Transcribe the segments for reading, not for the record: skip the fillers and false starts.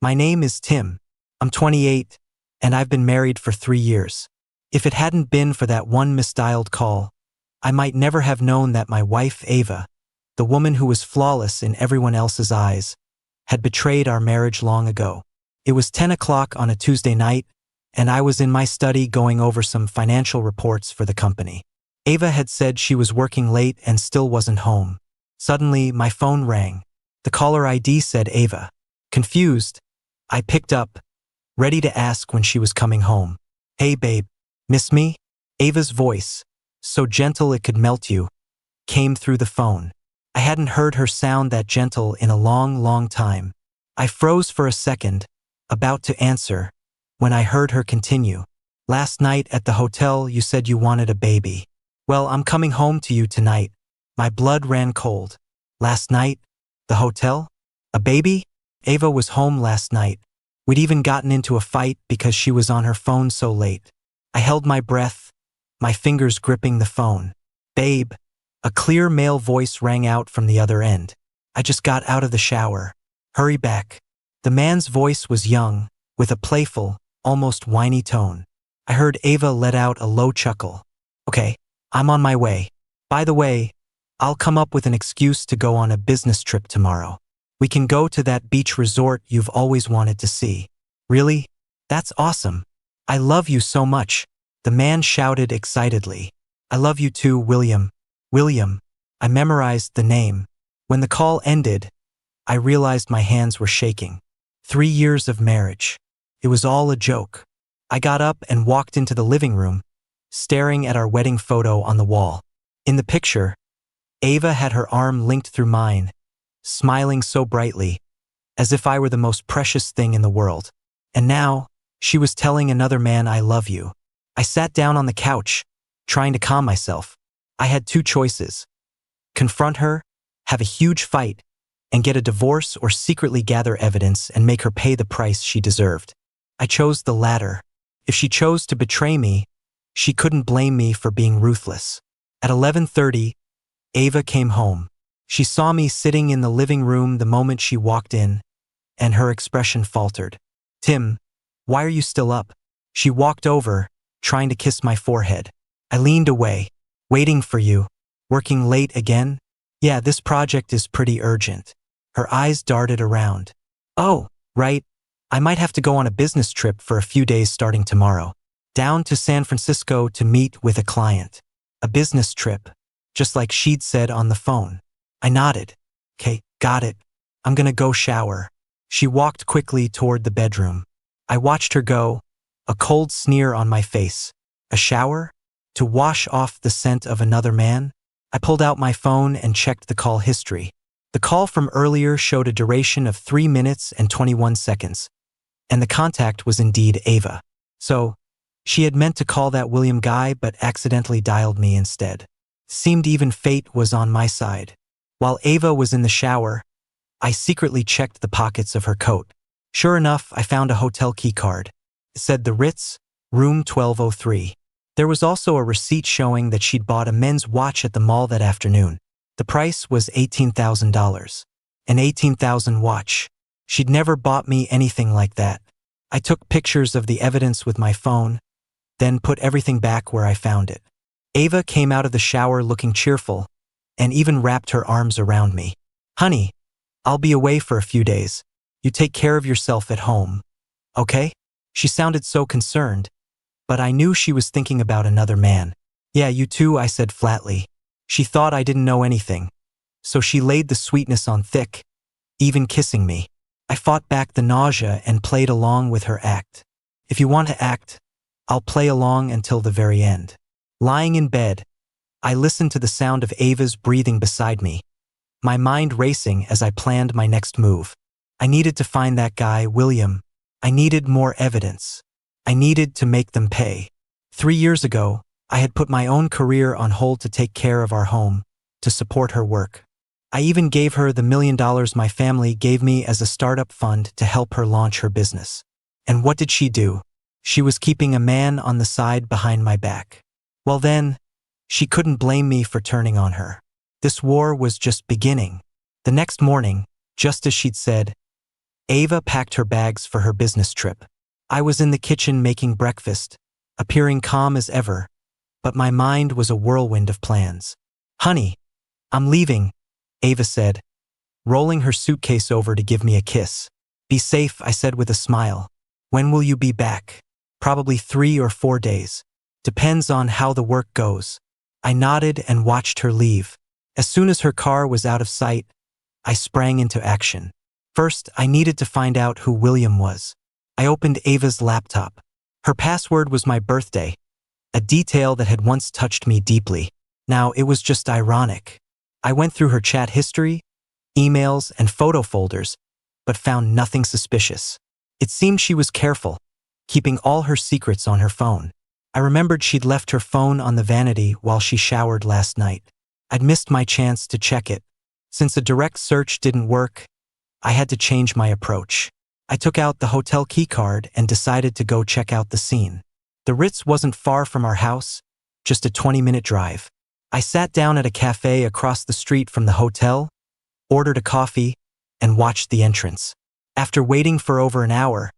My name is Tim. I'm 28, and I've been married for 3 years. If it hadn't been for that one misdialed call, I might never have known that my wife, Ava, the woman who was flawless in everyone else's eyes, had betrayed our marriage long ago. It was 10 o'clock on a Tuesday night, and I was in my study going over some financial reports for the company. Ava had said she was working late and still wasn't home. Suddenly, my phone rang. The caller ID said Ava. Confused, I picked up, ready to ask when she was coming home. "Hey babe, miss me?" Ava's voice, so gentle it could melt you, came through the phone. I hadn't heard her sound that gentle in a long, long time. I froze for a second, about to answer, when I heard her continue. "Last night at the hotel you said you wanted a baby. Well, I'm coming home to you tonight." My blood ran cold. Last night? The hotel? A baby? Ava was home last night. We'd even gotten into a fight because she was on her phone so late. I held my breath, my fingers gripping the phone. "Babe," a clear male voice rang out from the other end. "I just got out of the shower. Hurry back." The man's voice was young, with a playful, almost whiny tone. I heard Ava let out a low chuckle. "Okay, I'm on my way. By the way, I'll come up with an excuse to go on a business trip tomorrow. We can go to that beach resort you've always wanted to see." "Really? That's awesome. I love you so much," the man shouted excitedly. "I love you too, William." William. I memorized the name. When the call ended, I realized my hands were shaking. 3 years of marriage. It was all a joke. I got up and walked into the living room, staring at our wedding photo on the wall. In the picture, Ava had her arm linked through mine, smiling so brightly, as if I were the most precious thing in the world. And now, she was telling another man I love you. I sat down on the couch, trying to calm myself. I had 2 choices. Confront her, have a huge fight, and get a divorce, or secretly gather evidence and make her pay the price she deserved. I chose the latter. If she chose to betray me, she couldn't blame me for being ruthless. At 11:30, Ava came home. She saw me sitting in the living room the moment she walked in, and her expression faltered. "Tim, why are you still up?" She walked over, trying to kiss my forehead. I leaned away. "Waiting for you. Working late again?" "Yeah, this project is pretty urgent." Her eyes darted around. "Oh, right. I might have to go on a business trip for a few days starting tomorrow. Down to San Francisco to meet with a client." A business trip, just like she'd said on the phone. I nodded. "Okay, got it. I'm gonna go shower." She walked quickly toward the bedroom. I watched her go, a cold sneer on my face. A shower? To wash off the scent of another man? I pulled out my phone and checked the call history. The call from earlier showed a duration of 3 minutes and 21 seconds, and the contact was indeed Ava. So, she had meant to call that William guy but accidentally dialed me instead. Seemed even fate was on my side. While Ava was in the shower, I secretly checked the pockets of her coat. Sure enough, I found a hotel key card. It said the Ritz, room 1203. There was also a receipt showing that she'd bought a men's watch at the mall that afternoon. The price was $18,000. An $18,000 watch. She'd never bought me anything like that. I took pictures of the evidence with my phone, then put everything back where I found it. Ava came out of the shower looking cheerful, and even wrapped her arms around me. "Honey, I'll be away for a few days. You take care of yourself at home. Okay?" She sounded so concerned, but I knew she was thinking about another man. "Yeah, you too," I said flatly. She thought I didn't know anything, so she laid the sweetness on thick, even kissing me. I fought back the nausea and played along with her act. If you want to act, I'll play along until the very end. Lying in bed, I listened to the sound of Ava's breathing beside me, my mind racing as I planned my next move. I needed to find that guy, William. I needed more evidence. I needed to make them pay. 3 years ago, I had put my own career on hold to take care of our home, to support her work. I even gave her the $1 million my family gave me as a startup fund to help her launch her business. And what did she do? She was keeping a man on the side behind my back. Well then, she couldn't blame me for turning on her. This war was just beginning. The next morning, just as she'd said, Ava packed her bags for her business trip. I was in the kitchen making breakfast, appearing calm as ever, but my mind was a whirlwind of plans. "Honey, I'm leaving," Ava said, rolling her suitcase over to give me a kiss. "Be safe," I said with a smile. "When will you be back?" "Probably 3 or 4 days. Depends on how the work goes." I nodded and watched her leave. As soon as her car was out of sight, I sprang into action. First, I needed to find out who William was. I opened Ava's laptop. Her password was my birthday, a detail that had once touched me deeply. Now, it was just ironic. I went through her chat history, emails, and photo folders, but found nothing suspicious. It seemed she was careful, keeping all her secrets on her phone. I remembered she'd left her phone on the vanity while she showered last night. I'd missed my chance to check it. Since a direct search didn't work, I had to change my approach. I took out the hotel keycard and decided to go check out the scene. The Ritz wasn't far from our house, just a 20-minute drive. I sat down at a cafe across the street from the hotel, ordered a coffee, and watched the entrance. After waiting for over an hour,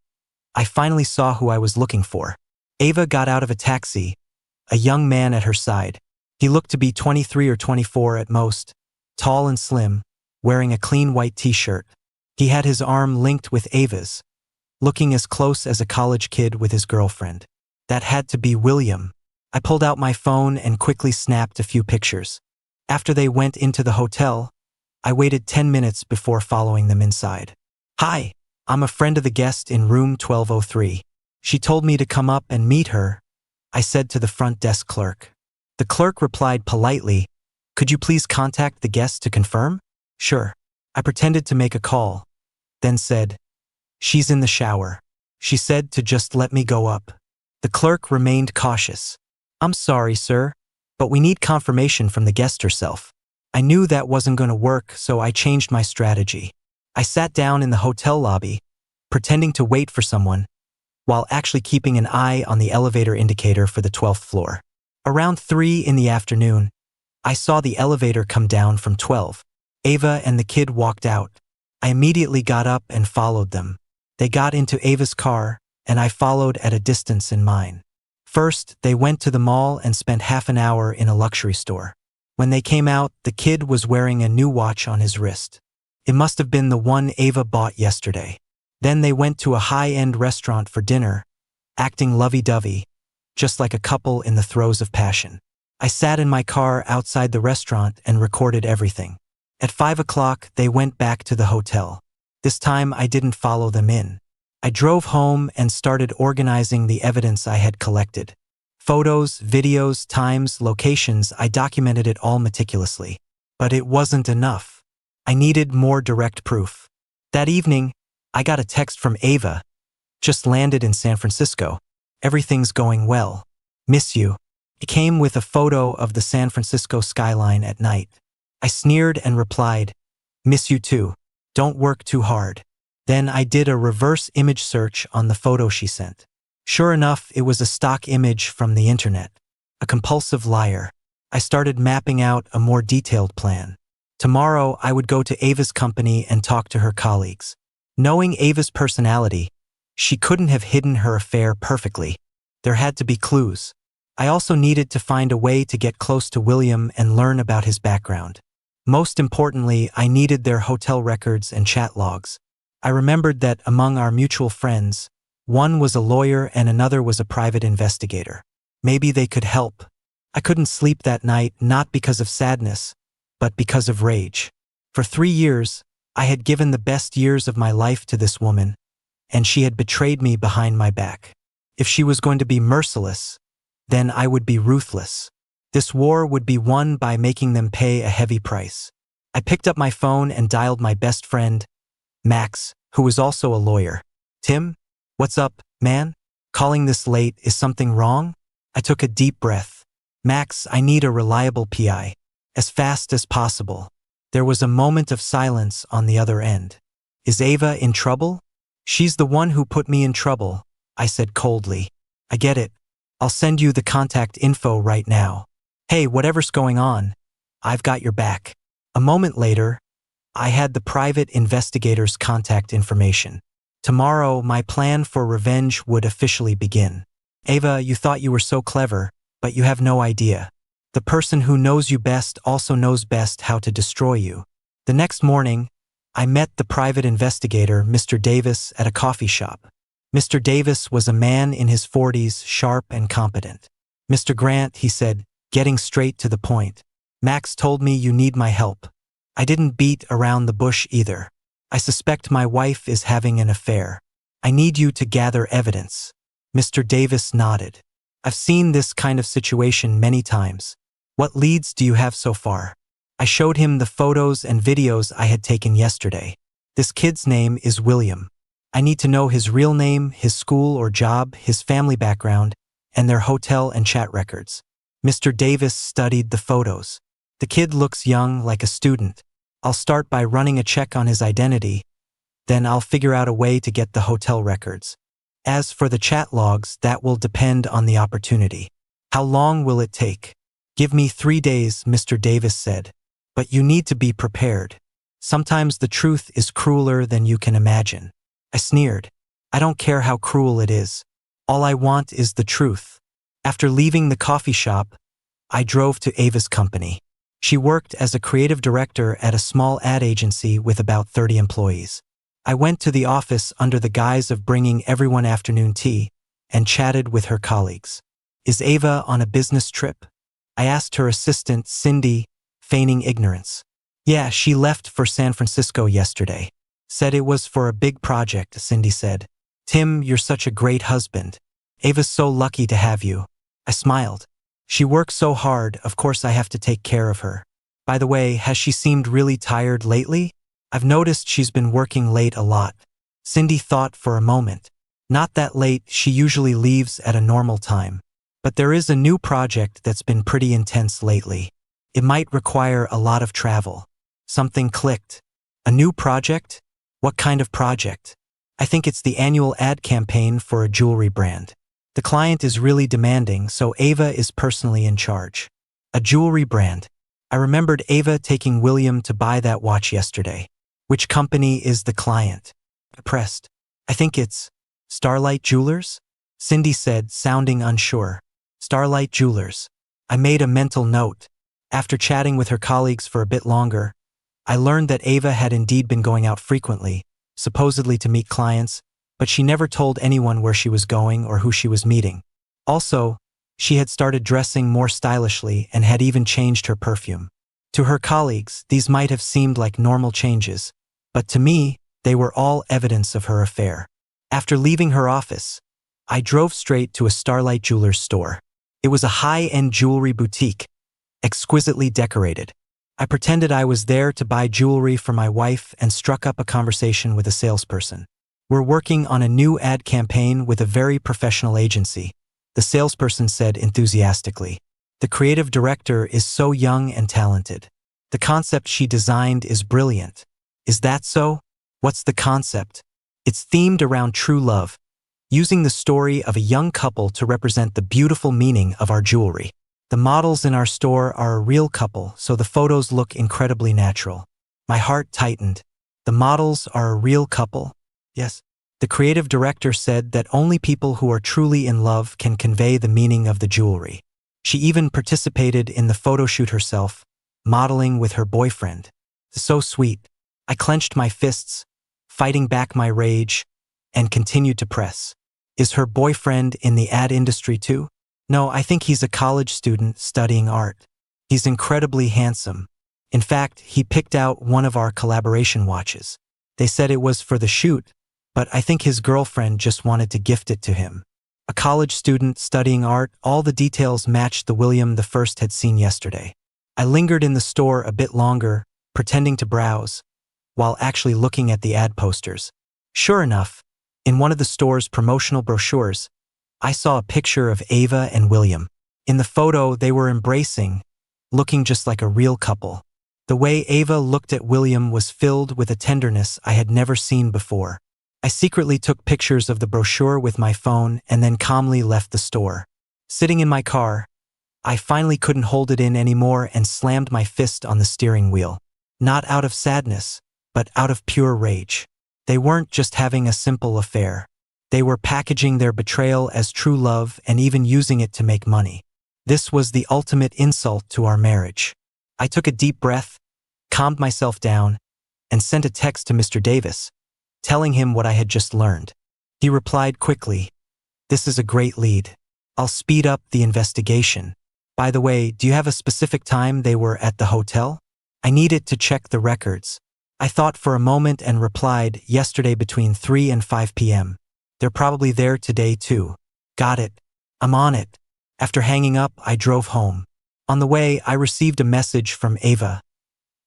I finally saw who I was looking for. Ava got out of a taxi, a young man at her side. He looked to be 23 or 24 at most, tall and slim, wearing a clean white t-shirt. He had his arm linked with Ava's, looking as close as a college kid with his girlfriend. That had to be William. I pulled out my phone and quickly snapped a few pictures. After they went into the hotel, I waited 10 minutes before following them inside. "Hi, I'm a friend of the guest in room 1203. She told me to come up and meet her," I said to the front desk clerk. The clerk replied politely, "Could you please contact the guest to confirm?" "Sure." I pretended to make a call, then said, "She's in the shower. She said to just let me go up." The clerk remained cautious. "I'm sorry, sir, but we need confirmation from the guest herself." I knew that wasn't going to work, so I changed my strategy. I sat down in the hotel lobby, pretending to wait for someone, while actually keeping an eye on the elevator indicator for the 12th floor. Around 3 in the afternoon, I saw the elevator come down from 12. Ava and the kid walked out. I immediately got up and followed them. They got into Ava's car, and I followed at a distance in mine. First, they went to the mall and spent half an hour in a luxury store. When they came out, the kid was wearing a new watch on his wrist. It must have been the one Ava bought yesterday. Then they went to a high-end restaurant for dinner, acting lovey-dovey, just like a couple in the throes of passion. I sat in my car outside the restaurant and recorded everything. At 5 o'clock, they went back to the hotel. This time, I didn't follow them in. I drove home and started organizing the evidence I had collected. Photos, videos, times, locations, I documented it all meticulously. But it wasn't enough. I needed more direct proof. That evening, I got a text from Ava. "Just landed in San Francisco. Everything's going well. Miss you." It came with a photo of the San Francisco skyline at night. I sneered and replied, "Miss you too. Don't work too hard." Then I did a reverse image search on the photo she sent. Sure enough, it was a stock image from the internet. A compulsive liar. I started mapping out a more detailed plan. Tomorrow, I would go to Ava's company and talk to her colleagues. Knowing Ava's personality, she couldn't have hidden her affair perfectly. There had to be clues. I also needed to find a way to get close to William and learn about his background. Most importantly, I needed their hotel records and chat logs. I remembered that among our mutual friends, one was a lawyer and another was a private investigator. Maybe they could help. I couldn't sleep that night, not because of sadness, but because of rage. For 3 years, I had given the best years of my life to this woman, and she had betrayed me behind my back. If she was going to be merciless, then I would be ruthless. This war would be won by making them pay a heavy price. I picked up my phone and dialed my best friend, Max, who was also a lawyer. "Tim? What's up, man? Calling this late, is something wrong?" I took a deep breath. "Max, I need a reliable PI. As fast as possible." There was a moment of silence on the other end. "Is Ava in trouble?" "She's the one who put me in trouble," I said coldly. "I get it. I'll send you the contact info right now. Hey, whatever's going on, I've got your back." A moment later, I had the private investigator's contact information. Tomorrow, my plan for revenge would officially begin. Ava, you thought you were so clever, but you have no idea. The person who knows you best also knows best how to destroy you. The next morning, I met the private investigator, Mr. Davis, at a coffee shop. Mr. Davis was a man in his 40s, sharp and competent. Mr. Grant, he said, getting straight to the point. Max told me you need my help. I didn't beat around the bush either. I suspect my wife is having an affair. I need you to gather evidence. Mr. Davis nodded. I've seen this kind of situation many times. What leads do you have so far? I showed him the photos and videos I had taken yesterday. This kid's name is William. I need to know his real name, his school or job, his family background, and their hotel and chat records. Mr. Davis studied the photos. The kid looks young, like a student. I'll start by running a check on his identity. Then I'll figure out a way to get the hotel records. As for the chat logs, that will depend on the opportunity. How long will it take? Give me 3 days, Mr. Davis said. But you need to be prepared. Sometimes the truth is crueler than you can imagine. I sneered. I don't care how cruel it is. All I want is the truth. After leaving the coffee shop, I drove to Ava's company. She worked as a creative director at a small ad agency with about 30 employees. I went to the office under the guise of bringing everyone afternoon tea and chatted with her colleagues. Is Ava on a business trip? I asked her assistant, Cindy, feigning ignorance. Yeah, she left for San Francisco yesterday. Said it was for a big project, Cindy said. Tim, you're such a great husband. Ava's so lucky to have you. I smiled. She works so hard, of course I have to take care of her. By the way, has she seemed really tired lately? I've noticed she's been working late a lot. Cindy thought for a moment. Not that late, she usually leaves at a normal time. But there is a new project that's been pretty intense lately. It might require a lot of travel. Something clicked. A new project? What kind of project? I think it's the annual ad campaign for a jewelry brand. The client is really demanding, so Ava is personally in charge. A jewelry brand. I remembered Ava taking William to buy that watch yesterday. Which company is the client? I pressed. I think it's Starlight Jewelers? Cindy said, sounding unsure. Starlight Jewelers. I made a mental note. After chatting with her colleagues for a bit longer, I learned that Ava had indeed been going out frequently, supposedly to meet clients, but she never told anyone where she was going or who she was meeting. Also, she had started dressing more stylishly and had even changed her perfume. To her colleagues, these might have seemed like normal changes, but to me, they were all evidence of her affair. After leaving her office, I drove straight to a Starlight Jewelers store. It was a high-end jewelry boutique, exquisitely decorated. I pretended I was there to buy jewelry for my wife and struck up a conversation with a salesperson. We're working on a new ad campaign with a very professional agency, the salesperson said enthusiastically. The creative director is so young and talented. The concept she designed is brilliant. Is that so? What's the concept? It's themed around true love, using the story of a young couple to represent the beautiful meaning of our jewelry. The models in our store are a real couple, so the photos look incredibly natural. My heart tightened. The models are a real couple? Yes. The creative director said that only people who are truly in love can convey the meaning of the jewelry. She even participated in the photo shoot herself, modeling with her boyfriend. So sweet. I clenched my fists, fighting back my rage, and continued to press. Is her boyfriend in the ad industry too? No, I think he's a college student studying art. He's incredibly handsome. In fact, he picked out one of our collaboration watches. They said it was for the shoot, but I think his girlfriend just wanted to gift it to him. A college student studying art, all the details matched the William I had seen yesterday. I lingered in the store a bit longer, pretending to browse, while actually looking at the ad posters. Sure enough, in one of the store's promotional brochures, I saw a picture of Ava and William. In the photo, they were embracing, looking just like a real couple. The way Ava looked at William was filled with a tenderness I had never seen before. I secretly took pictures of the brochure with my phone and then calmly left the store. Sitting in my car, I finally couldn't hold it in anymore and slammed my fist on the steering wheel. Not out of sadness, but out of pure rage. They weren't just having a simple affair. They were packaging their betrayal as true love and even using it to make money. This was the ultimate insult to our marriage. I took a deep breath, calmed myself down, and sent a text to Mr. Davis, telling him what I had just learned. He replied quickly, "This is a great lead. I'll speed up the investigation. By the way, do you have a specific time they were at the hotel? I needed to check the records." I thought for a moment and replied, "Yesterday between 3 and 5 p.m. They're probably there today too." "Got it. I'm on it." After hanging up, I drove home. On the way, I received a message from Ava.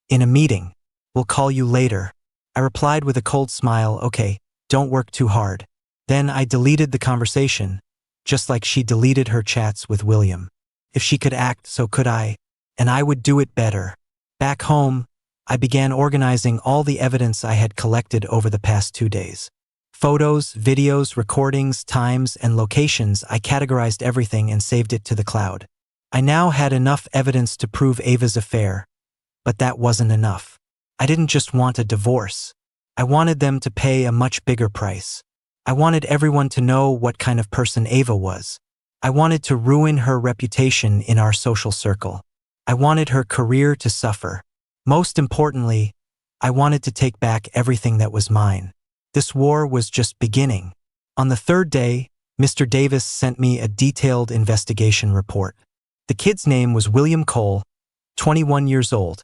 "In a meeting. We'll call you later." I replied with a cold smile, "Okay, don't work too hard." Then I deleted the conversation, just like she deleted her chats with William. If she could act, so could I, and I would do it better. Back home, I began organizing all the evidence I had collected over the past 2 days. Photos, videos, recordings, times, and locations. I categorized everything and saved it to the cloud. I now had enough evidence to prove Ava's affair, but that wasn't enough. I didn't just want a divorce. I wanted them to pay a much bigger price. I wanted everyone to know what kind of person Ava was. I wanted to ruin her reputation in our social circle. I wanted her career to suffer. Most importantly, I wanted to take back everything that was mine. This war was just beginning. On the third day, Mr. Davis sent me a detailed investigation report. The kid's name was William Cole, 21 years old,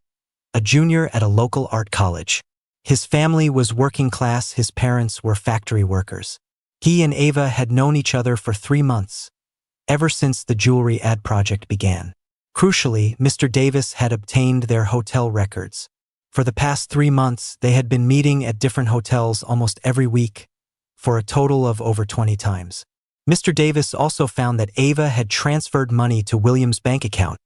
a junior at a local art college. His family was working class, his parents were factory workers. He and Ava had known each other for 3 months, ever since the jewelry ad project began. Crucially, Mr. Davis had obtained their hotel records. For the past 3 months, they had been meeting at different hotels almost every week, for a total of over 20 times. Mr. Davis also found that Ava had transferred money to William's bank account,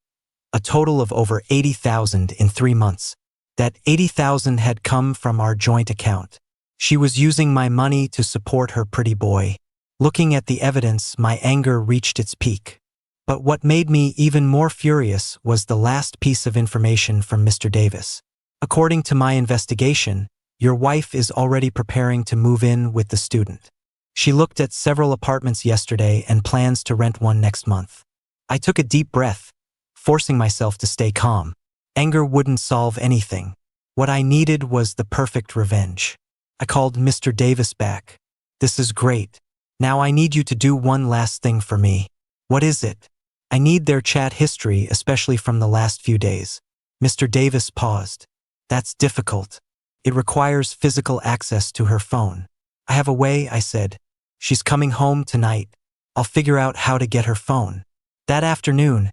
a total of over $80,000 in 3 months. That $80,000 had come from our joint account. She was using my money to support her pretty boy. Looking at the evidence, my anger reached its peak. But what made me even more furious was the last piece of information from Mr. Davis. "According to my investigation, your wife is already preparing to move in with the student. She looked at several apartments yesterday and plans to rent one next month." I took a deep breath, forcing myself to stay calm. Anger wouldn't solve anything. What I needed was the perfect revenge. I called Mr. Davis back. "This is great. Now I need you to do one last thing for me." "What is it?" "I need their chat history, especially from the last few days." Mr. Davis paused. "That's difficult. It requires physical access to her phone." "I have a way," I said. "She's coming home tonight. I'll figure out how to get her phone." That afternoon,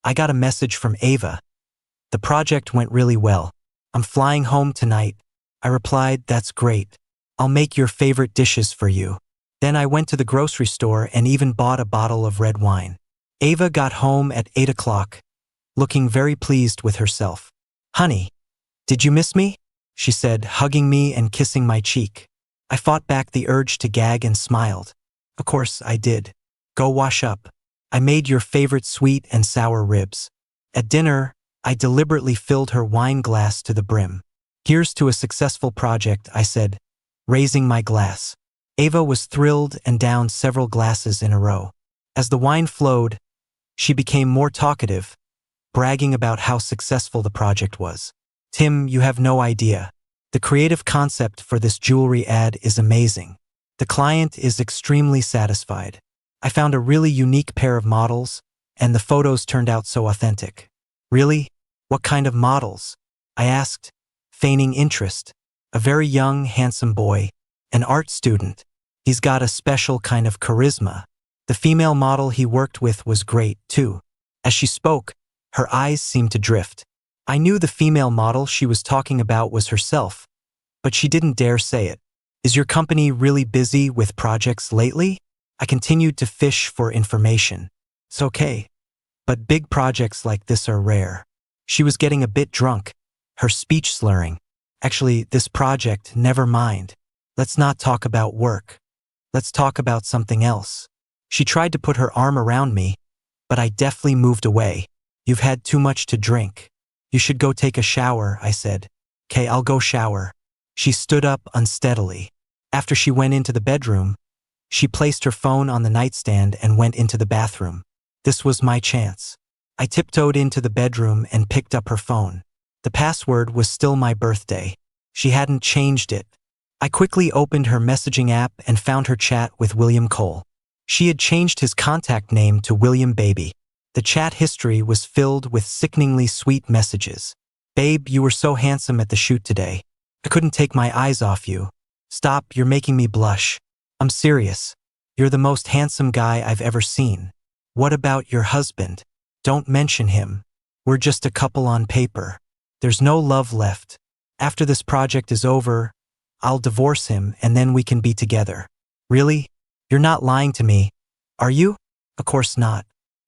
I got a message from Ava. "The project went really well. I'm flying home tonight." I replied, "That's great. I'll make your favorite dishes for you." Then I went to the grocery store and even bought a bottle of red wine. Ava got home at 8 o'clock, looking very pleased with herself. "Honey, did you miss me?" she said, hugging me and kissing my cheek. I fought back the urge to gag and smiled. "Of course I did. Go wash up. I made your favorite sweet and sour ribs." At dinner, I deliberately filled her wine glass to the brim. "Here's to a successful project," I said, raising my glass. Ava was thrilled and downed several glasses in a row. As the wine flowed, she became more talkative, bragging about how successful the project was. "Tim, you have no idea. The creative concept for this jewelry ad is amazing. The client is extremely satisfied. I found a really unique pair of models, and the photos turned out so authentic." "Really? What kind of models?" I asked, feigning interest. "A very young, handsome boy, an art student. He's got a special kind of charisma." The female model he worked with was great, too. As she spoke, her eyes seemed to drift. I knew the female model she was talking about was herself, but she didn't dare say it. "Is your company really busy with projects lately?" I continued to fish for information. "It's okay, but big projects like this are rare." She was getting a bit drunk, her speech slurring. "Actually, this project, never mind. Let's not talk about work. Let's talk about something else." She tried to put her arm around me, but I deftly moved away. "You've had too much to drink. You should go take a shower," I said. "'Kay, I'll go shower." She stood up unsteadily. After she went into the bedroom, she placed her phone on the nightstand and went into the bathroom. This was my chance. I tiptoed into the bedroom and picked up her phone. The password was still my birthday. She hadn't changed it. I quickly opened her messaging app and found her chat with William Cole. She had changed his contact name to William Baby. The chat history was filled with sickeningly sweet messages. "Babe, you were so handsome at the shoot today. I couldn't take my eyes off you. Stop, you're making me blush. I'm serious. You're the most handsome guy I've ever seen. What about your husband? Don't mention him. We're just a couple on paper. There's no love left. After this project is over, I'll divorce him and then we can be together." "Really? You're not lying to me, are you?" "Of course not.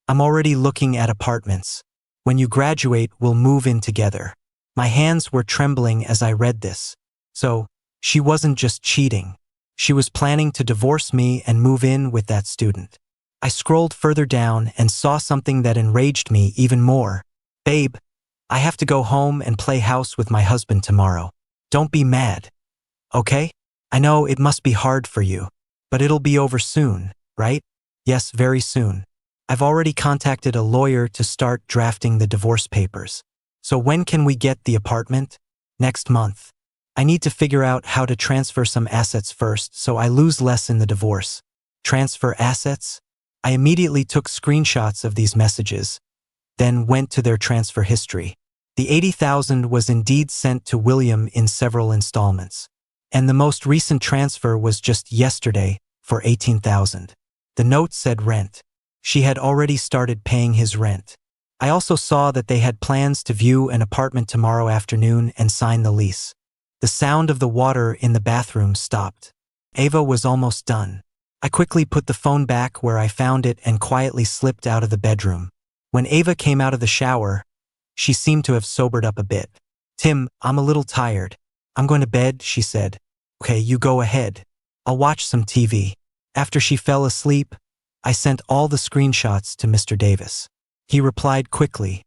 I'm already looking at apartments. When you graduate, we'll move in together." My hands were trembling as I read this. So, she wasn't just cheating. She was planning to divorce me and move in with that student. I scrolled further down and saw something that enraged me even more. "Babe, I have to go home and play house with my husband tomorrow. Don't be mad. Okay? I know it must be hard for you, but it'll be over soon, right?" "Yes, very soon. I've already contacted a lawyer to start drafting the divorce papers. So when can we get the apartment?" "Next month. I need to figure out how to transfer some assets first so I lose less in the divorce." "Transfer assets?" I immediately took screenshots of these messages, then went to their transfer history. The $80,000 was indeed sent to William in several installments. And the most recent transfer was just yesterday for $18,000. The note said rent. She had already started paying his rent. I also saw that they had plans to view an apartment tomorrow afternoon and sign the lease. The sound of the water in the bathroom stopped. Ava was almost done. I quickly put the phone back where I found it and quietly slipped out of the bedroom. When Ava came out of the shower, she seemed to have sobered up a bit. "Tim, I'm a little tired. I'm going to bed," she said. "Okay, you go ahead. I'll watch some TV." After she fell asleep, I sent all the screenshots to Mr. Davis. He replied quickly,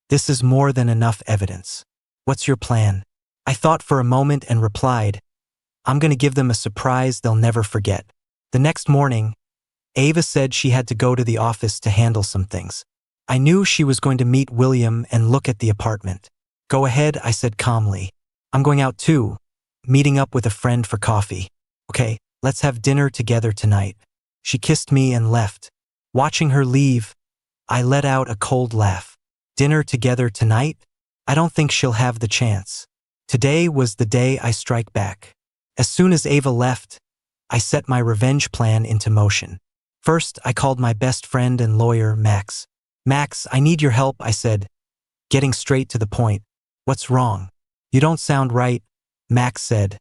"This is more than enough evidence. What's your plan?" I thought for a moment and replied, "I'm going to give them a surprise they'll never forget." The next morning, Ava said she had to go to the office to handle some things. I knew she was going to meet William and look at the apartment. "Go ahead," I said calmly. "I'm going out too, meeting up with a friend for coffee." "Okay, let's have dinner together tonight." She kissed me and left. Watching her leave, I let out a cold laugh. Dinner together tonight? I don't think she'll have the chance. Today was the day I strike back. As soon as Ava left, I set my revenge plan into motion. First, I called my best friend and lawyer, Max. "Max, I need your help," I said, getting straight to the point. "What's wrong?" "You don't sound right," Max said,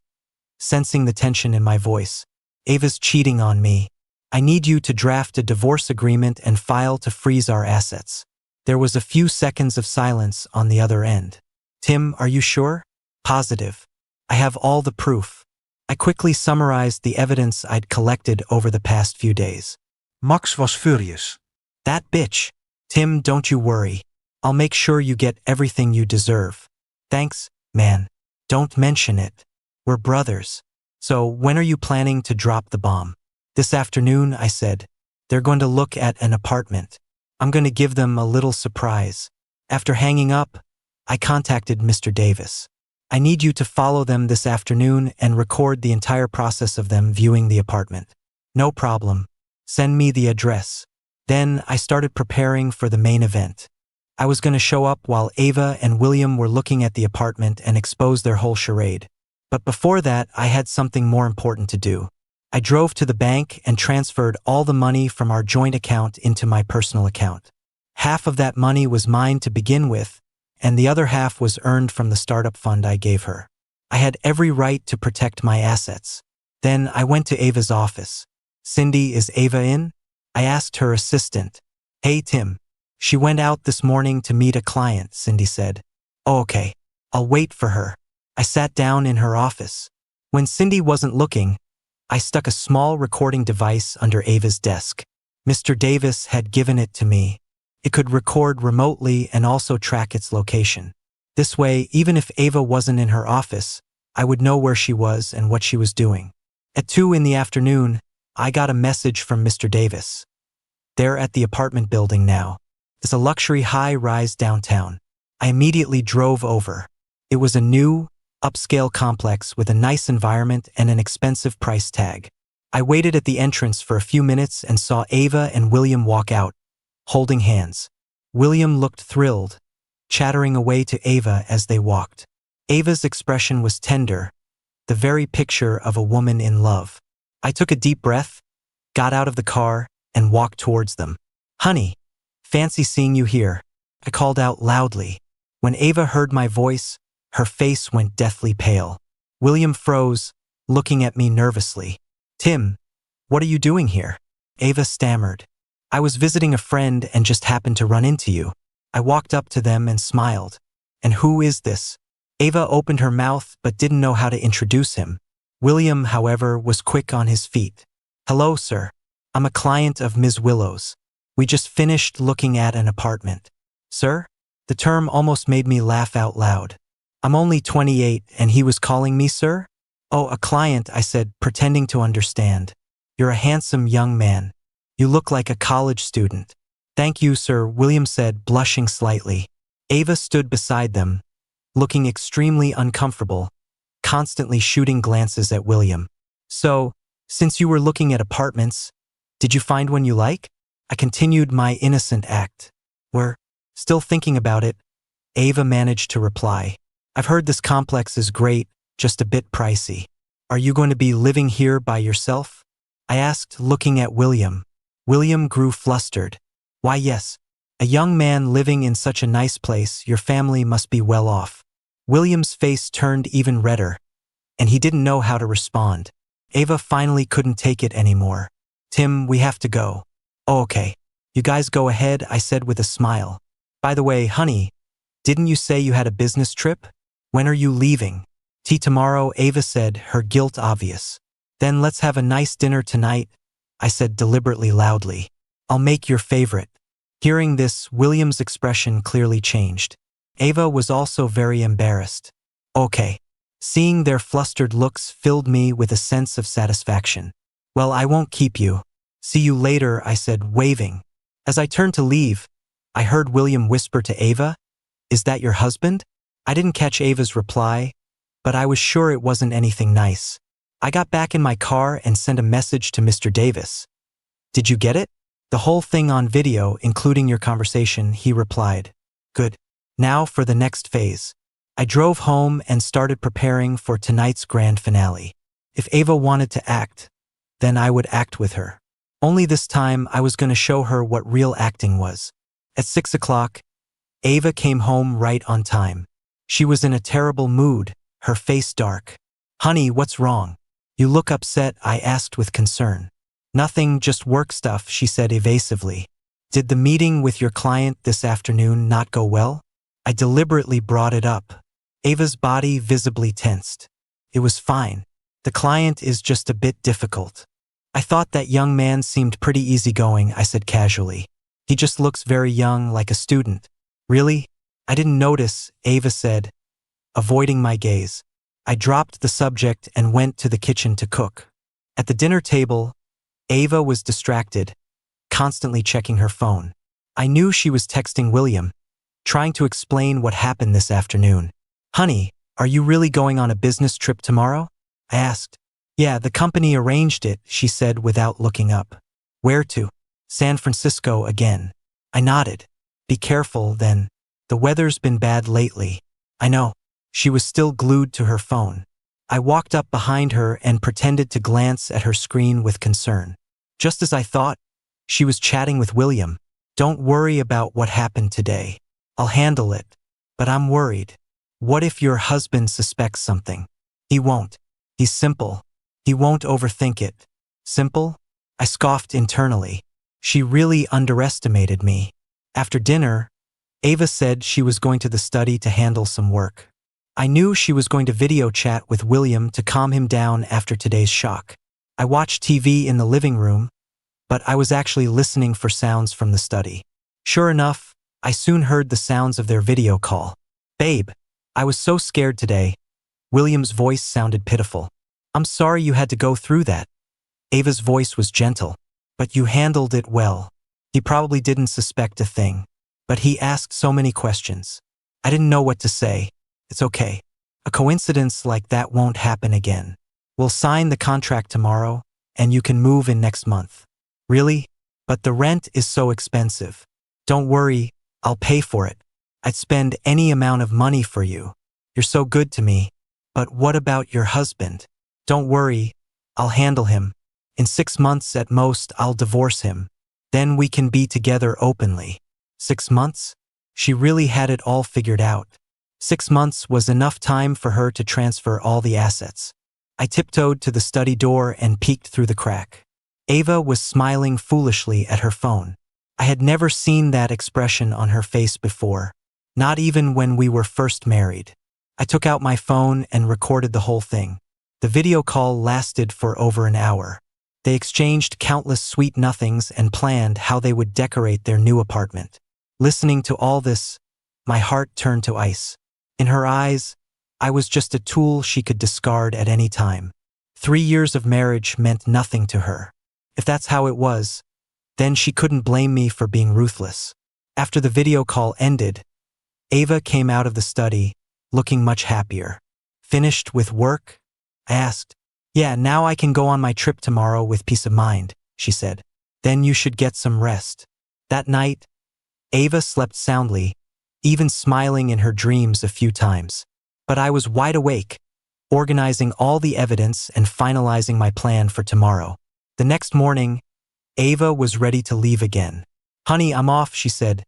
sensing the tension in my voice. "Ava's cheating on me. I need you to draft a divorce agreement and file to freeze our assets." There was a few seconds of silence on the other end. "Tim, are you sure?" "Positive. I have all the proof." I quickly summarized the evidence I'd collected over the past few days. Max was furious. "That bitch. Tim, don't you worry. I'll make sure you get everything you deserve." "Thanks, man. Don't mention it. We're brothers." "So when are you planning to drop the bomb?" "This afternoon," I said. "They're going to look at an apartment. I'm going to give them a little surprise." After hanging up, I contacted Mr. Davis. "I need you to follow them this afternoon and record the entire process of them viewing the apartment." "No problem. Send me the address." Then I started preparing for the main event. I was going to show up while Ava and William were looking at the apartment and expose their whole charade. But before that, I had something more important to do. I drove to the bank and transferred all the money from our joint account into my personal account. Half of that money was mine to begin with, and the other half was earned from the startup fund I gave her. I had every right to protect my assets. Then I went to Ava's office. "Cindy, is Ava in?" I asked her assistant. "Hey, Tim. She went out this morning to meet a client," Cindy said. "Oh, okay. I'll wait for her." I sat down in her office. When Cindy wasn't looking, I stuck a small recording device under Ava's desk. Mr. Davis had given it to me. It could record remotely and also track its location. This way, even if Ava wasn't in her office, I would know where she was and what she was doing. At 2 in the afternoon, I got a message from Mr. Davis. They're at the apartment building now. It's a luxury high-rise downtown. I immediately drove over. It was a new, upscale complex with a nice environment and an expensive price tag. I waited at the entrance for a few minutes and saw Ava and William walk out, holding hands. William looked thrilled, chattering away to Ava as they walked. Ava's expression was tender, the very picture of a woman in love. I took a deep breath, got out of the car, and walked towards them. "Honey, fancy seeing you here," I called out loudly. When Ava heard my voice, her face went deathly pale. William froze, looking at me nervously. "Tim, what are you doing here?" Ava stammered. "I was visiting a friend and just happened to run into you." I walked up to them and smiled. "And who is this?" Ava opened her mouth but didn't know how to introduce him. William, however, was quick on his feet. "Hello, sir. I'm a client of Ms. Willow's. We just finished looking at an apartment." "Sir?" The term almost made me laugh out loud. I'm only 28 and he was calling me sir? "Oh, a client," I said, pretending to understand. "You're a handsome young man. You look like a college student." "Thank you, sir," William said, blushing slightly. Ava stood beside them, looking extremely uncomfortable, constantly shooting glances at William. "So, since you were looking at apartments, did you find one you like?" I continued my innocent act. "We're still thinking about it," Ava managed to reply. "I've heard this complex is great, just a bit pricey. Are you going to be living here by yourself?" I asked, looking at William. William grew flustered. "Why, yes. A young man living in such a nice place, your family must be well off." William's face turned even redder, and he didn't know how to respond. Ava finally couldn't take it anymore. "Tim, we have to go." "Oh, okay. You guys go ahead," I said with a smile. "By the way, honey, didn't you say you had a business trip? When are you leaving?" "Tea tomorrow," Ava said, her guilt obvious. "Then let's have a nice dinner tonight," I said deliberately loudly. "I'll make your favorite." Hearing this, William's expression clearly changed. Ava was also very embarrassed. "Okay." Seeing their flustered looks filled me with a sense of satisfaction. "Well, I won't keep you. See you later," I said, waving. As I turned to leave, I heard William whisper to Ava, "Is that your husband?" I didn't catch Ava's reply, but I was sure it wasn't anything nice. I got back in my car and sent a message to Mr. Davis. "Did you get it?" "The whole thing on video, including your conversation," he replied. "Good. Now for the next phase." I drove home and started preparing for tonight's grand finale. If Ava wanted to act, then I would act with her. Only this time I was going to show her what real acting was. At 6 o'clock, Ava came home right on time. She was in a terrible mood, her face dark. "Honey, what's wrong? You look upset," I asked with concern. "Nothing, just work stuff," she said evasively. "Did the meeting with your client this afternoon not go well?" I deliberately brought it up. Ava's body visibly tensed. "It was fine. The client is just a bit difficult." "I thought that young man seemed pretty easygoing," I said casually. "He just looks very young, like a student." "Really? I didn't notice," Ava said, avoiding my gaze. I dropped the subject and went to the kitchen to cook. At the dinner table, Ava was distracted, constantly checking her phone. I knew she was texting William, trying to explain what happened this afternoon. "Honey, are you really going on a business trip tomorrow?" I asked. "Yeah, the company arranged it," she said without looking up. "Where to?" "San Francisco again." I nodded. "Be careful, then. The weather's been bad lately." "I know." She was still glued to her phone. I walked up behind her and pretended to glance at her screen with concern. Just as I thought, she was chatting with William. "Don't worry about what happened today. I'll handle it. But I'm worried. What if your husband suspects something?" "He won't. He's simple. He won't overthink it." "Simple?" I scoffed internally. She really underestimated me. After dinner, Ava said she was going to the study to handle some work. I knew she was going to video chat with William to calm him down after today's shock. I watched TV in the living room, but I was actually listening for sounds from the study. Sure enough, I soon heard the sounds of their video call. "Babe, I was so scared today." William's voice sounded pitiful. I'm sorry you had to go through that. Ava's voice was gentle. But you handled it well. He probably didn't suspect a thing. But he asked so many questions. I didn't know what to say. It's okay. A coincidence like that won't happen again. We'll sign the contract tomorrow, and you can move in next month. Really? But the rent is so expensive. Don't worry, I'll pay for it. I'd spend any amount of money for you. You're so good to me. But what about your husband? Don't worry, I'll handle him. In 6 months at most, I'll divorce him. Then we can be together openly. 6 months? She really had it all figured out. 6 months was enough time for her to transfer all the assets. I tiptoed to the study door and peeked through the crack. Ava was smiling foolishly at her phone. I had never seen that expression on her face before, not even when we were first married. I took out my phone and recorded the whole thing. The video call lasted for over an hour. They exchanged countless sweet nothings and planned how they would decorate their new apartment. Listening to all this, my heart turned to ice. In her eyes, I was just a tool she could discard at any time. 3 years of marriage meant nothing to her. If that's how it was, then she couldn't blame me for being ruthless. After the video call ended, Ava came out of the study, looking much happier. Finished with work? I asked. Yeah, now I can go on my trip tomorrow with peace of mind, she said. Then you should get some rest. That night, Ava slept soundly, even smiling in her dreams a few times. But I was wide awake, organizing all the evidence and finalizing my plan for tomorrow. The next morning, Ava was ready to leave again. Honey, I'm off, she said,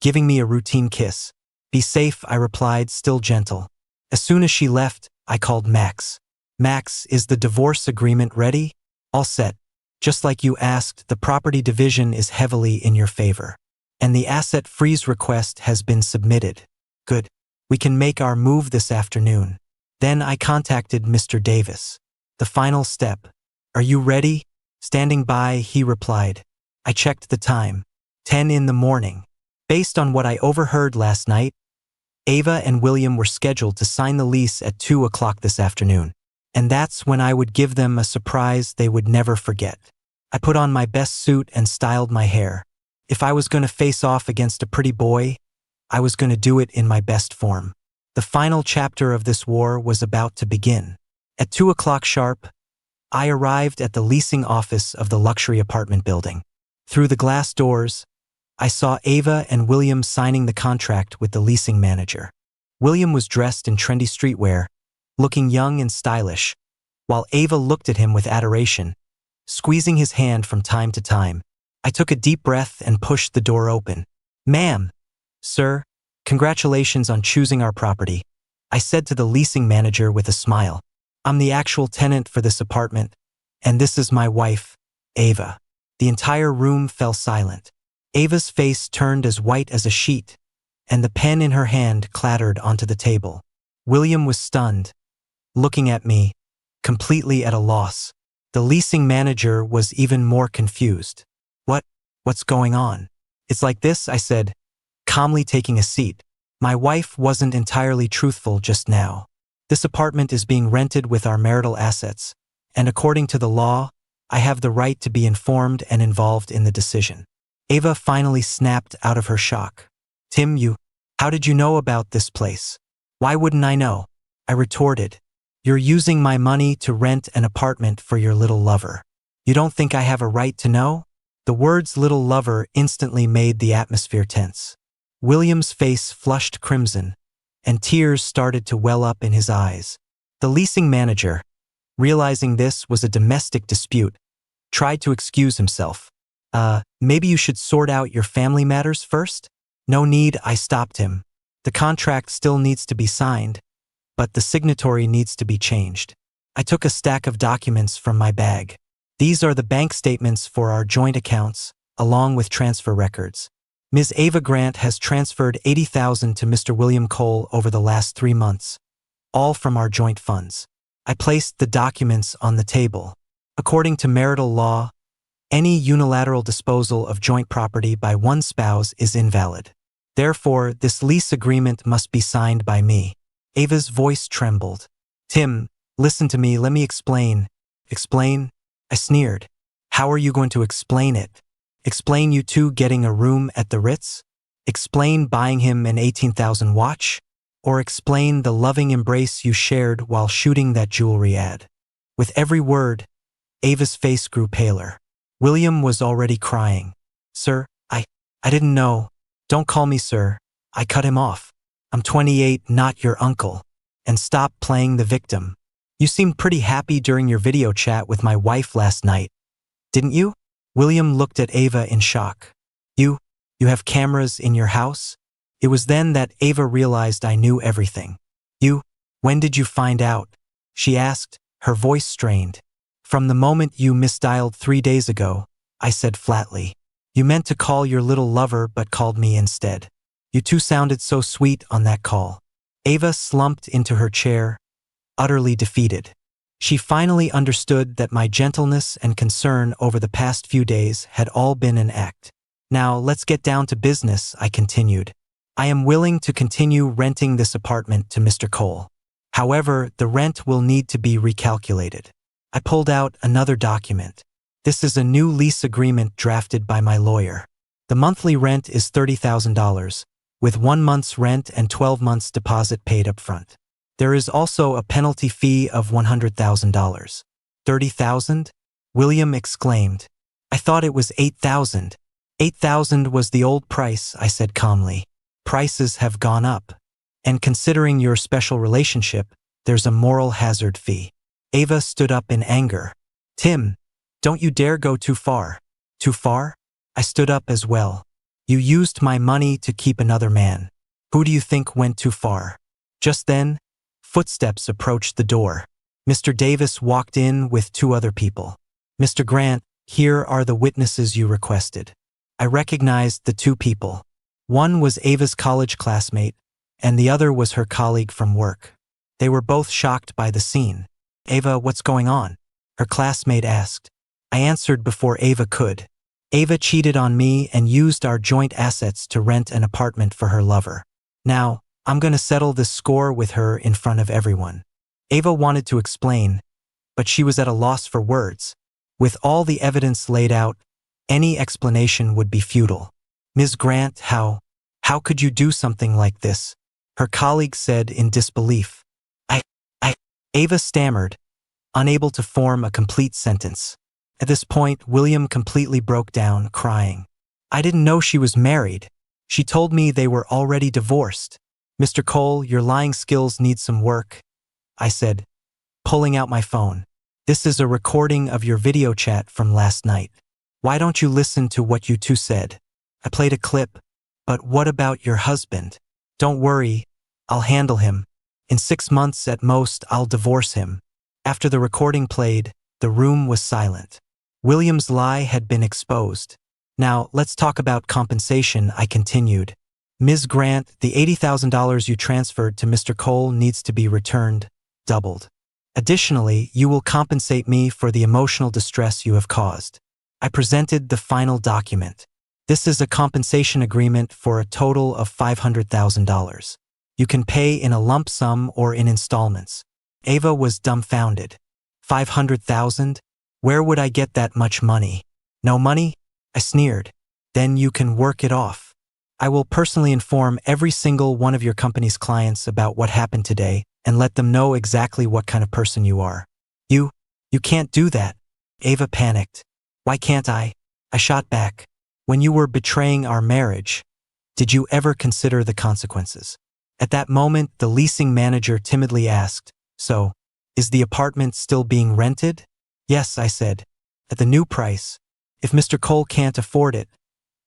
giving me a routine kiss. Be safe, I replied, still gentle. As soon as she left, I called Max. Max, is the divorce agreement ready? All set. Just like you asked, the property division is heavily in your favor. And the asset freeze request has been submitted. Good. We can make our move this afternoon. Then I contacted Mr. Davis. The final step. Are you ready? Standing by, he replied. I checked the time. 10 in the morning. Based on what I overheard last night, Ava and William were scheduled to sign the lease at 2 o'clock this afternoon. And that's when I would give them a surprise they would never forget. I put on my best suit and styled my hair. If I was going to face off against a pretty boy, I was going to do it in my best form. The final chapter of this war was about to begin. At 2 o'clock sharp, I arrived at the leasing office of the luxury apartment building. Through the glass doors, I saw Ava and William signing the contract with the leasing manager. William was dressed in trendy streetwear, looking young and stylish, while Ava looked at him with adoration, squeezing his hand from time to time. I took a deep breath and pushed the door open. Ma'am, sir, congratulations on choosing our property, I said to the leasing manager with a smile. I'm the actual tenant for this apartment, and this is my wife, Ava. The entire room fell silent. Ava's face turned as white as a sheet, and the pen in her hand clattered onto the table. William was stunned, looking at me, completely at a loss. The leasing manager was even more confused. What's going on? It's like this, I said, calmly taking a seat. My wife wasn't entirely truthful just now. This apartment is being rented with our marital assets, and according to the law, I have the right to be informed and involved in the decision. Ava finally snapped out of her shock. Tim, how did you know about this place? Why wouldn't I know? I retorted. You're using my money to rent an apartment for your little lover. You don't think I have a right to know? The words little lover instantly made the atmosphere tense. William's face flushed crimson, and tears started to well up in his eyes. The leasing manager, realizing this was a domestic dispute, tried to excuse himself. Maybe you should sort out your family matters first? No need, I stopped him. The contract still needs to be signed, but the signatory needs to be changed. I took a stack of documents from my bag. These are the bank statements for our joint accounts, along with transfer records. Ms. Ava Grant has transferred $80,000 to Mr. William Cole over the last 3 months, all from our joint funds. I placed the documents on the table. According to marital law, any unilateral disposal of joint property by one spouse is invalid. Therefore, this lease agreement must be signed by me. Ava's voice trembled. Tim, listen to me, let me explain. Explain? I sneered. How are you going to explain it? Explain you two getting a room at the Ritz? Explain buying him an 18,000 watch? Or explain the loving embrace you shared while shooting that jewelry ad? With every word, Ava's face grew paler. William was already crying. Sir, I didn't know. Don't call me sir. I cut him off. I'm 28, not your uncle. And stop playing the victim. You seemed pretty happy during your video chat with my wife last night, didn't you? William looked at Ava in shock. You have cameras in your house? It was then that Ava realized I knew everything. When did you find out? She asked, her voice strained. From the moment you misdialed 3 days ago, I said flatly. You meant to call your little lover but called me instead. You two sounded so sweet on that call. Ava slumped into her chair, utterly defeated. She finally understood that my gentleness and concern over the past few days had all been an act. Now, let's get down to business, I continued. I am willing to continue renting this apartment to Mr. Cole. However, the rent will need to be recalculated. I pulled out another document. This is a new lease agreement drafted by my lawyer. The monthly rent is $30,000, with 1 month's rent and 12 months deposit paid up front. There is also a penalty fee of $100,000. 30,000? William exclaimed. I thought it was 8,000. 8,000 was the old price, I said calmly. Prices have gone up. And considering your special relationship, there's a moral hazard fee. Ava stood up in anger. Tim, don't you dare go too far. Too far? I stood up as well. You used my money to keep another man. Who do you think went too far? Just then, footsteps approached the door. Mr. Davis walked in with 2 other people. Mr. Grant, here are the witnesses you requested. I recognized the 2 people. One was Ava's college classmate, and the other was her colleague from work. They were both shocked by the scene. Ava, what's going on? Her classmate asked. I answered before Ava could. Ava cheated on me and used our joint assets to rent an apartment for her lover. Now, I'm going to settle this score with her in front of everyone. Ava wanted to explain, but she was at a loss for words. With all the evidence laid out, any explanation would be futile. Ms. Grant, how could you do something like this? Her colleague said in disbelief. Ava stammered, unable to form a complete sentence. At this point, William completely broke down, crying. I didn't know she was married. She told me they were already divorced. Mr. Cole, your lying skills need some work, I said, pulling out my phone. This is a recording of your video chat from last night. Why don't you listen to what you two said? I played a clip. But what about your husband? Don't worry, I'll handle him. In 6 months at most, I'll divorce him. After the recording played, the room was silent. William's lie had been exposed. Now, let's talk about compensation, I continued. Ms. Grant, the $80,000 you transferred to Mr. Cole needs to be returned, doubled. Additionally, you will compensate me for the emotional distress you have caused. I presented the final document. This is a compensation agreement for a total of $500,000. You can pay in a lump sum or in installments. Ava was dumbfounded. 500,000? Where would I get that much money? No money? I sneered. Then you can work it off. I will personally inform every single one of your company's clients about what happened today and let them know exactly what kind of person you are. You can't do that. Ava panicked. Why can't I? I shot back. When you were betraying our marriage, did you ever consider the consequences? At that moment, the leasing manager timidly asked, So, is the apartment still being rented? Yes, I said. At the new price. If Mr. Cole can't afford it,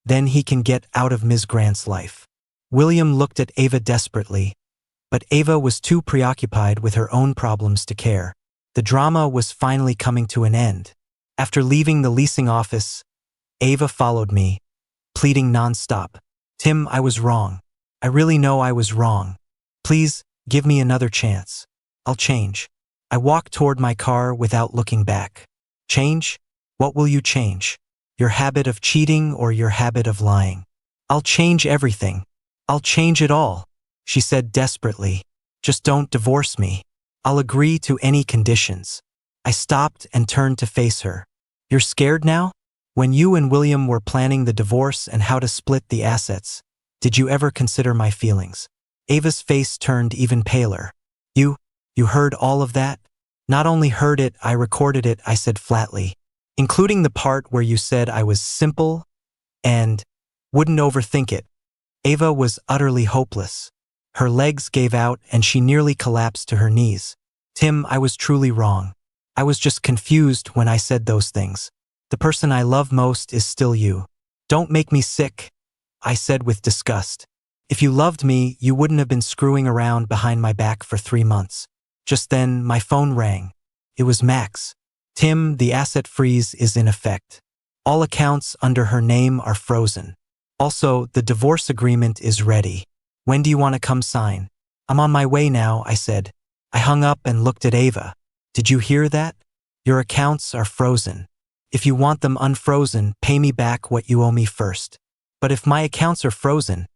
then he can get out of Ms. Grant's life. William looked at Ava desperately, but Ava was too preoccupied with her own problems to care. The drama was finally coming to an end. After leaving the leasing office, Ava followed me, pleading nonstop. Tim, I was wrong. I really know I was wrong. Please, give me another chance. I'll change. I walked toward my car without looking back. Change? What will you change? Your habit of cheating or your habit of lying? I'll change everything. I'll change it all, she said desperately. Just don't divorce me. I'll agree to any conditions. I stopped and turned to face her. You're scared now? When you and William were planning the divorce and how to split the assets, did you ever consider my feelings? Ava's face turned even paler. You heard all of that? Not only heard it, I recorded it, I said flatly, including the part where you said I was simple and wouldn't overthink it. Ava was utterly hopeless. Her legs gave out and she nearly collapsed to her knees. Tim, I was truly wrong. I was just confused when I said those things. The person I love most is still you. Don't make me sick, I said with disgust. If you loved me, you wouldn't have been screwing around behind my back for 3 months. Just then, my phone rang. It was Max. Tim, the asset freeze is in effect. All accounts under her name are frozen. Also, the divorce agreement is ready. When do you want to come sign? I'm on my way now, I said. I hung up and looked at Ava. Did you hear that? Your accounts are frozen. If you want them unfrozen, pay me back what you owe me first. But if my accounts are frozen,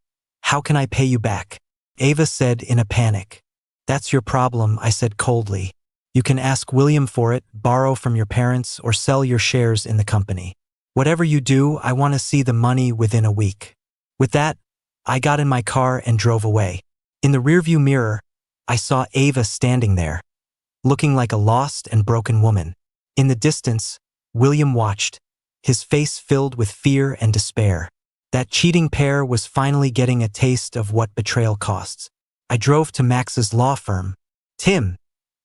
how can I pay you back? Ava said in a panic. That's your problem, I said coldly. You can ask William for it, borrow from your parents, or sell your shares in the company. Whatever you do, I want to see the money within a week. With that, I got in my car and drove away. In the rearview mirror, I saw Ava standing there, looking like a lost and broken woman. In the distance, William watched, his face filled with fear and despair. That cheating pair was finally getting a taste of what betrayal costs. I drove to Max's law firm. Tim,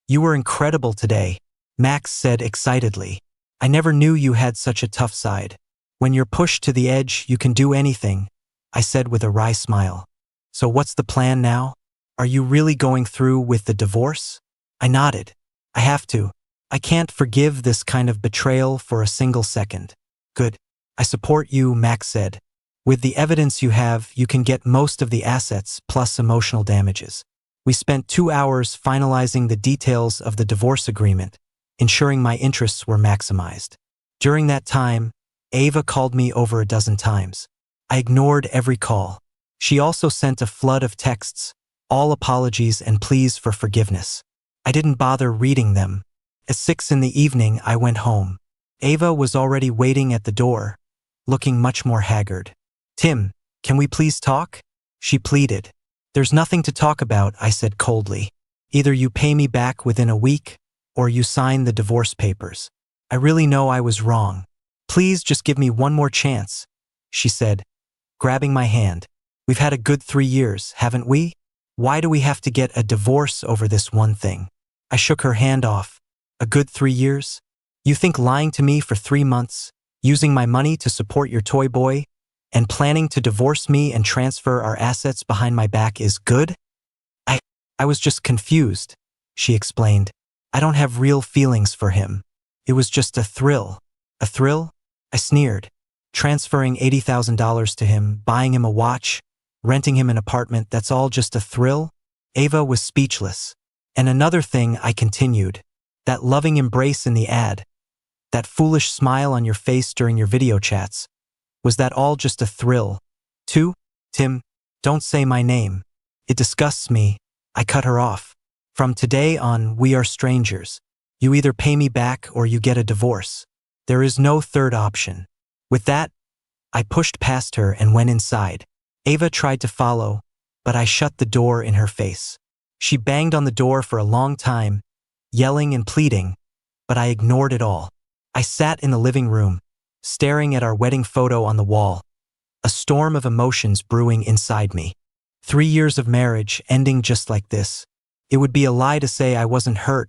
you were incredible today, Max said excitedly. I never knew you had such a tough side. When you're pushed to the edge, you can do anything, I said with a wry smile. So what's the plan now? Are you really going through with the divorce? I nodded. I have to. I can't forgive this kind of betrayal for a single second. Good. I support you, Max said. With the evidence you have, you can get most of the assets plus emotional damages. We spent 2 hours finalizing the details of the divorce agreement, ensuring my interests were maximized. During that time, Ava called me over a dozen times. I ignored every call. She also sent a flood of texts, all apologies and pleas for forgiveness. I didn't bother reading them. At 6 in the evening, I went home. Ava was already waiting at the door, looking much more haggard. Tim, can we please talk? She pleaded. There's nothing to talk about, I said coldly. Either you pay me back within a week, or you sign the divorce papers. I really know I was wrong. Please just give me one more chance, she said, grabbing my hand. We've had a good 3 years, haven't we? Why do we have to get a divorce over this one thing? I shook her hand off. A good 3 years? You think lying to me for 3 months, using my money to support your toy boy, and planning to divorce me and transfer our assets behind my back is good? I was just confused, she explained. I don't have real feelings for him. It was just a thrill. A thrill? I sneered. Transferring $80,000 to him, buying him a watch, renting him an apartment, that's all just a thrill? Ava was speechless. And another thing, I continued. That loving embrace in the ad. That foolish smile on your face during your video chats. Was that all just a thrill? Too? Tim, don't say my name. It disgusts me. I cut her off. From today on, we are strangers. You either pay me back or you get a divorce. There is no third option. With that, I pushed past her and went inside. Ava tried to follow, but I shut the door in her face. She banged on the door for a long time, yelling and pleading, but I ignored it all. I sat in the living room, staring at our wedding photo on the wall, a storm of emotions brewing inside me. 3 years of marriage ending just like this. It would be a lie to say I wasn't hurt,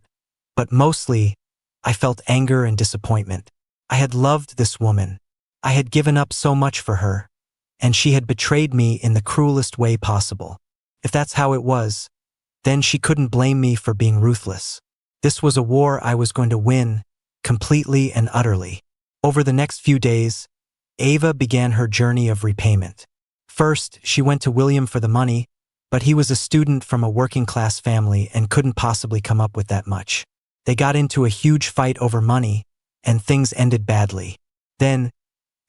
but mostly, I felt anger and disappointment. I had loved this woman. I had given up so much for her, and she had betrayed me in the cruelest way possible. If that's how it was, then she couldn't blame me for being ruthless. This was a war I was going to win, completely and utterly. Over the next few days, Ava began her journey of repayment. First, she went to William for the money, but he was a student from a working-class family and couldn't possibly come up with that much. They got into a huge fight over money, and things ended badly. Then,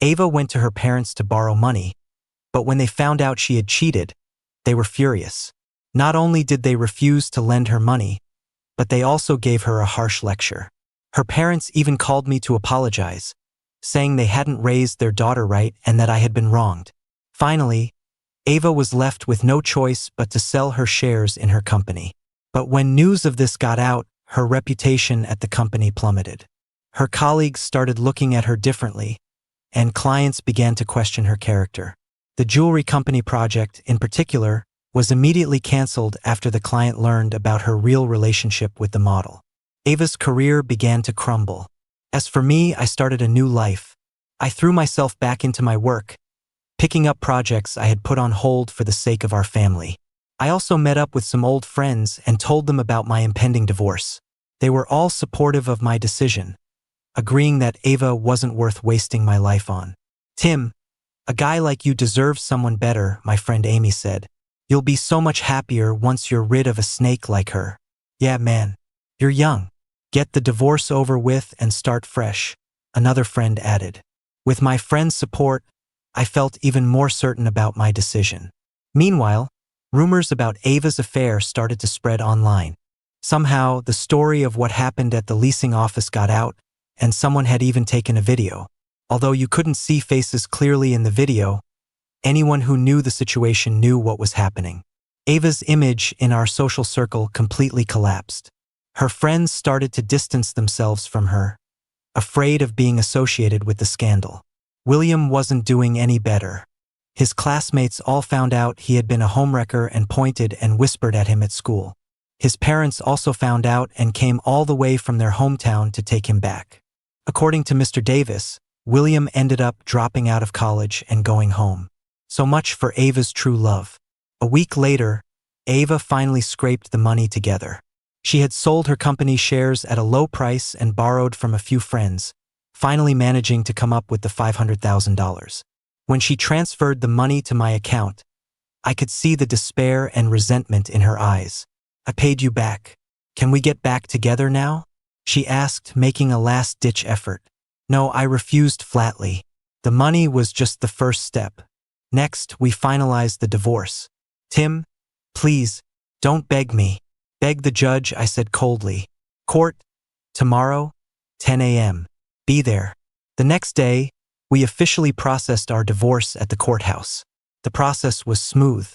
Ava went to her parents to borrow money, but when they found out she had cheated, they were furious. Not only did they refuse to lend her money, but they also gave her a harsh lecture. Her parents even called me to apologize, saying they hadn't raised their daughter right and that I had been wronged. Finally, Ava was left with no choice but to sell her shares in her company. But when news of this got out, her reputation at the company plummeted. Her colleagues started looking at her differently, and clients began to question her character. The jewelry company project, in particular, was immediately canceled after the client learned about her real relationship with the model. Ava's career began to crumble. As for me, I started a new life. I threw myself back into my work, picking up projects I had put on hold for the sake of our family. I also met up with some old friends and told them about my impending divorce. They were all supportive of my decision, agreeing that Ava wasn't worth wasting my life on. "Tim, a guy like you deserves someone better," my friend Amy said. "You'll be so much happier once you're rid of a snake like her." "Yeah, man. You're young. Get the divorce over with and start fresh," another friend added. With my friend's support, I felt even more certain about my decision. Meanwhile, rumors about Ava's affair started to spread online. Somehow, the story of what happened at the leasing office got out, and someone had even taken a video. Although you couldn't see faces clearly in the video, anyone who knew the situation knew what was happening. Ava's image in our social circle completely collapsed. Her friends started to distance themselves from her, afraid of being associated with the scandal. William wasn't doing any better. His classmates all found out he had been a homewrecker and pointed and whispered at him at school. His parents also found out and came all the way from their hometown to take him back. According to Mr. Davis, William ended up dropping out of college and going home. So much for Ava's true love. A week later, Ava finally scraped the money together. She had sold her company shares at a low price and borrowed from a few friends, finally managing to come up with the $500,000. When she transferred the money to my account, I could see the despair and resentment in her eyes. "I paid you back. Can we get back together now?" she asked, making a last-ditch effort. No, I refused flatly. The money was just the first step. Next, we finalized the divorce. "Tim, please, don't beg me." "Beg the judge," I said coldly. "Court, tomorrow, 10 a.m. Be there." The next day, we officially processed our divorce at the courthouse. The process was smooth.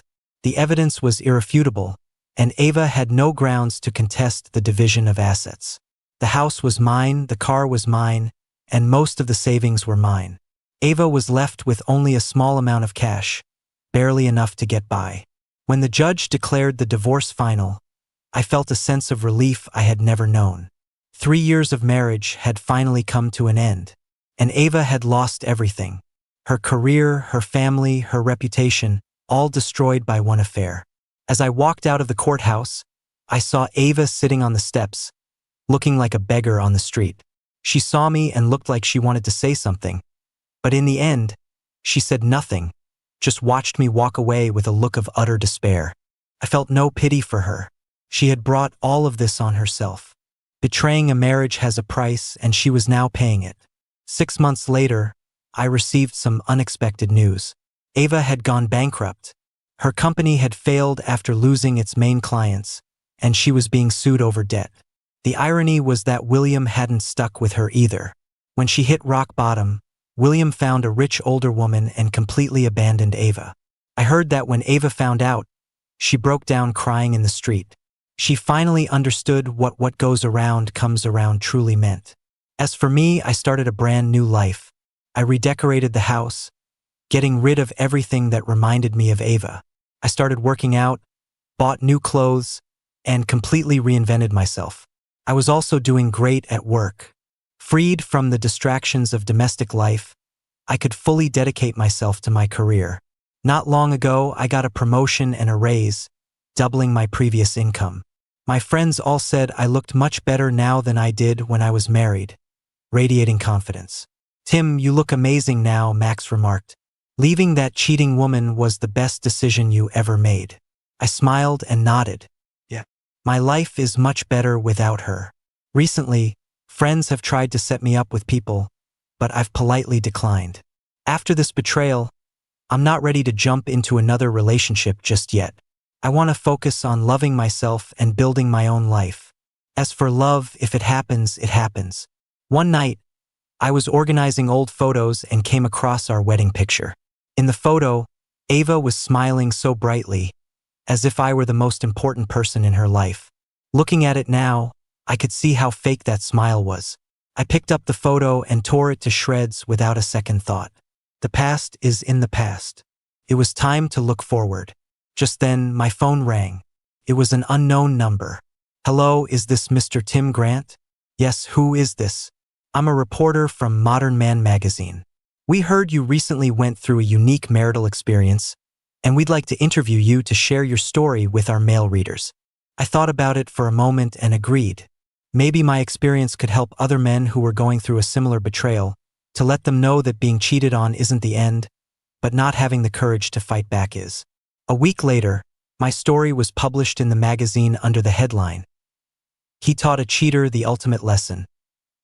The evidence was irrefutable, and Ava had no grounds to contest the division of assets. The house was mine, the car was mine, and most of the savings were mine. Ava was left with only a small amount of cash, barely enough to get by. When the judge declared the divorce final, I felt a sense of relief I had never known. 3 years of marriage had finally come to an end, and Ava had lost everything. Her career, her family, her reputation, all destroyed by one affair. As I walked out of the courthouse, I saw Ava sitting on the steps, looking like a beggar on the street. She saw me and looked like she wanted to say something, but in the end, she said nothing, just watched me walk away with a look of utter despair. I felt no pity for her. She had brought all of this on herself. Betraying a marriage has a price, and she was now paying it. 6 months later, I received some unexpected news. Ava had gone bankrupt. Her company had failed after losing its main clients, and she was being sued over debt. The irony was that William hadn't stuck with her either. When she hit rock bottom, William found a rich older woman and completely abandoned Ava. I heard that when Ava found out, she broke down crying in the street. She finally understood what goes around comes around truly meant. As for me, I started a brand new life. I redecorated the house, getting rid of everything that reminded me of Ava. I started working out, bought new clothes, and completely reinvented myself. I was also doing great at work. Freed from the distractions of domestic life, I could fully dedicate myself to my career. Not long ago, I got a promotion and a raise, doubling my previous income. My friends all said I looked much better now than I did when I was married, radiating confidence. "Tim, you look amazing now," Max remarked. "Leaving that cheating woman was the best decision you ever made." I smiled and nodded. "Yeah. My life is much better without her." Recently, friends have tried to set me up with people, but I've politely declined. After this betrayal, I'm not ready to jump into another relationship just yet. I want to focus on loving myself and building my own life. As for love, if it happens, it happens. One night, I was organizing old photos and came across our wedding picture. In the photo, Ava was smiling so brightly, as if I were the most important person in her life. Looking at it now, I could see how fake that smile was. I picked up the photo and tore it to shreds without a second thought. The past is in the past. It was time to look forward. Just then, my phone rang. It was an unknown number. Hello, is this Mr. Tim Grant? Yes, who is this? I'm a reporter from Modern Man magazine. We heard you recently went through a unique marital experience, and we'd like to interview you to share your story with our male readers. I thought about it for a moment and agreed. Maybe my experience could help other men who were going through a similar betrayal, to let them know that being cheated on isn't the end, but not having the courage to fight back is. A week later, my story was published in the magazine under the headline, "He Taught a Cheater the Ultimate Lesson.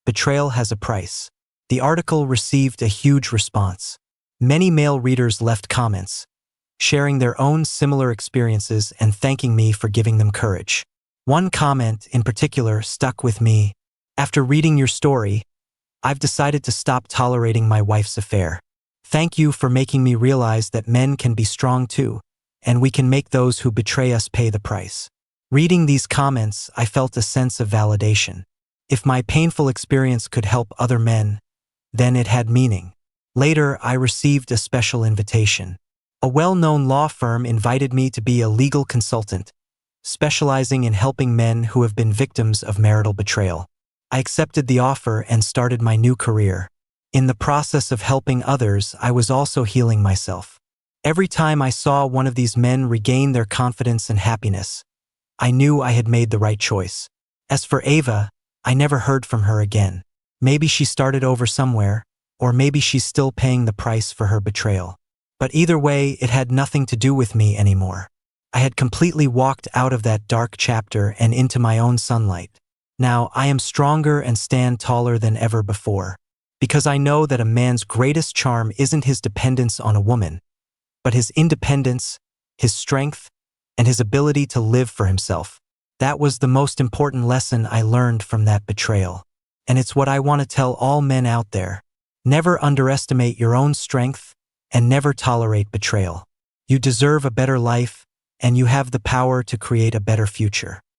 Betrayal Has a Price." The article received a huge response. Many male readers left comments, sharing their own similar experiences and thanking me for giving them courage. One comment in particular stuck with me. After reading your story, I've decided to stop tolerating my wife's affair. Thank you for making me realize that men can be strong too, and we can make those who betray us pay the price. Reading these comments, I felt a sense of validation. If my painful experience could help other men, then it had meaning. Later, I received a special invitation. A well-known law firm invited me to be a legal consultant, specializing in helping men who have been victims of marital betrayal. I accepted the offer and started my new career. In the process of helping others, I was also healing myself. Every time I saw one of these men regain their confidence and happiness, I knew I had made the right choice. As for Ava, I never heard from her again. Maybe she started over somewhere, or maybe she's still paying the price for her betrayal. But either way, it had nothing to do with me anymore. I had completely walked out of that dark chapter and into my own sunlight. Now I am stronger and stand taller than ever before, because I know that a man's greatest charm isn't his dependence on a woman, but his independence, his strength, and his ability to live for himself. That was the most important lesson I learned from that betrayal. And it's what I want to tell all men out there. Never underestimate your own strength and never tolerate betrayal. You deserve a better life, and you have the power to create a better future.